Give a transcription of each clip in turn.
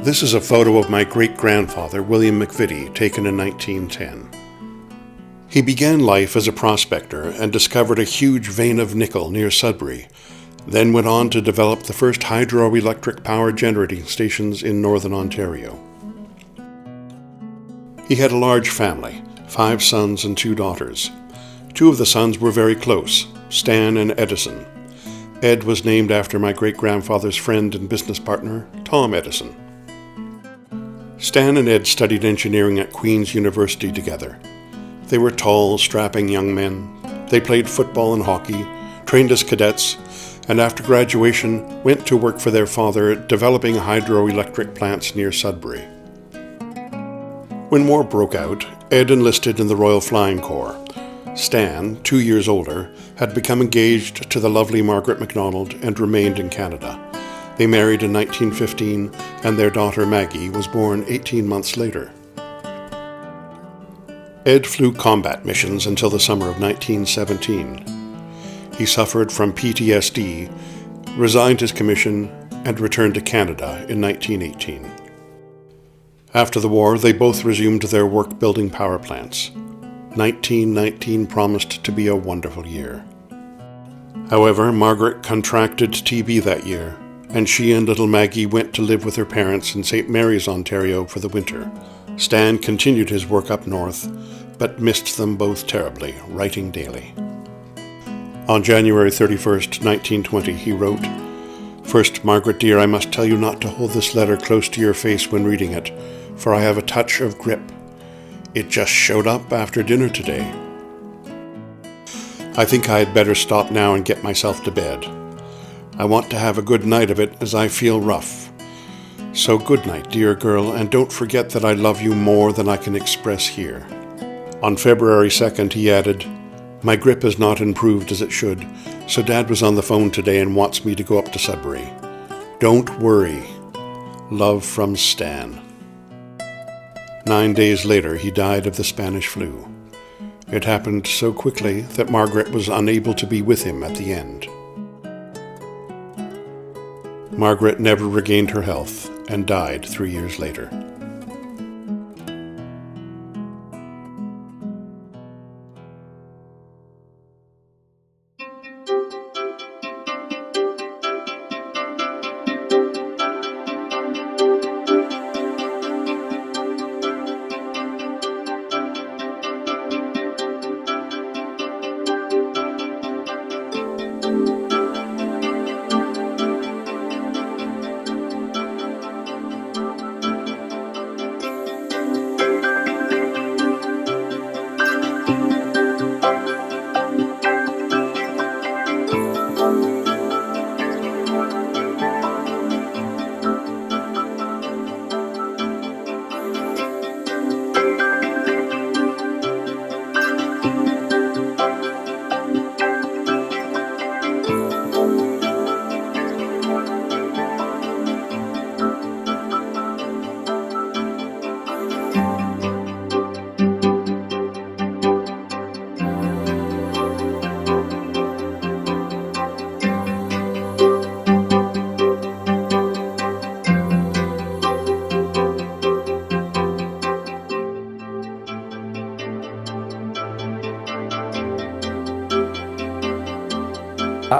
This is a photo of my great-grandfather, William McVitie, taken in 1910. He began life as a prospector and discovered a huge vein of nickel near Sudbury, then went on to develop the first hydroelectric power generating stations in northern Ontario. He had a large family, 5 sons and 2 daughters. 2 of the sons were very close, Stan and Edison. Ed was named after my great-grandfather's friend and business partner, Tom Edison. Stan and Ed studied engineering at Queen's University together. They were tall, strapping young men. They played football and hockey, trained as cadets, and after graduation went to work for their father developing hydroelectric plants near Sudbury. When war broke out, Ed enlisted in the Royal Flying Corps. Stan, 2 years older, had become engaged to the lovely Margaret MacDonald and remained in Canada. They married in 1915, and their daughter Maggie was born 18 months later. Ed flew combat missions until the summer of 1917. He suffered from PTSD, resigned his commission, and returned to Canada in 1918. After the war, they both resumed their work building power plants. 1919 promised to be a wonderful year. However, Margaret contracted TB that year, and she and little Maggie went to live with her parents in St. Mary's, Ontario for the winter. Stan continued his work up north, but missed them both terribly, writing daily. On January 31st, 1920, he wrote, "First, Margaret dear, I must tell you not to hold this letter close to your face when reading it, for I have a touch of grip. It just showed up after dinner today. I think I had better stop now and get myself to bed. I want to have a good night of it as I feel rough. So good night, dear girl, and don't forget that I love you more than I can express here." On February 2nd, he added, "My grip has not improved as it should, so Dad was on the phone today and wants me to go up to Sudbury. Don't worry. Love from Stan." 9 days later, he died of the Spanish flu. It happened so quickly that Margaret was unable to be with him at the end. Margaret never regained her health and died 3 years later.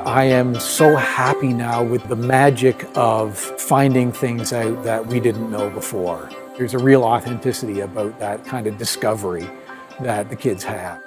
I am so happy now with the magic of finding things out that we didn't know before. There's a real authenticity about that kind of discovery that the kids have.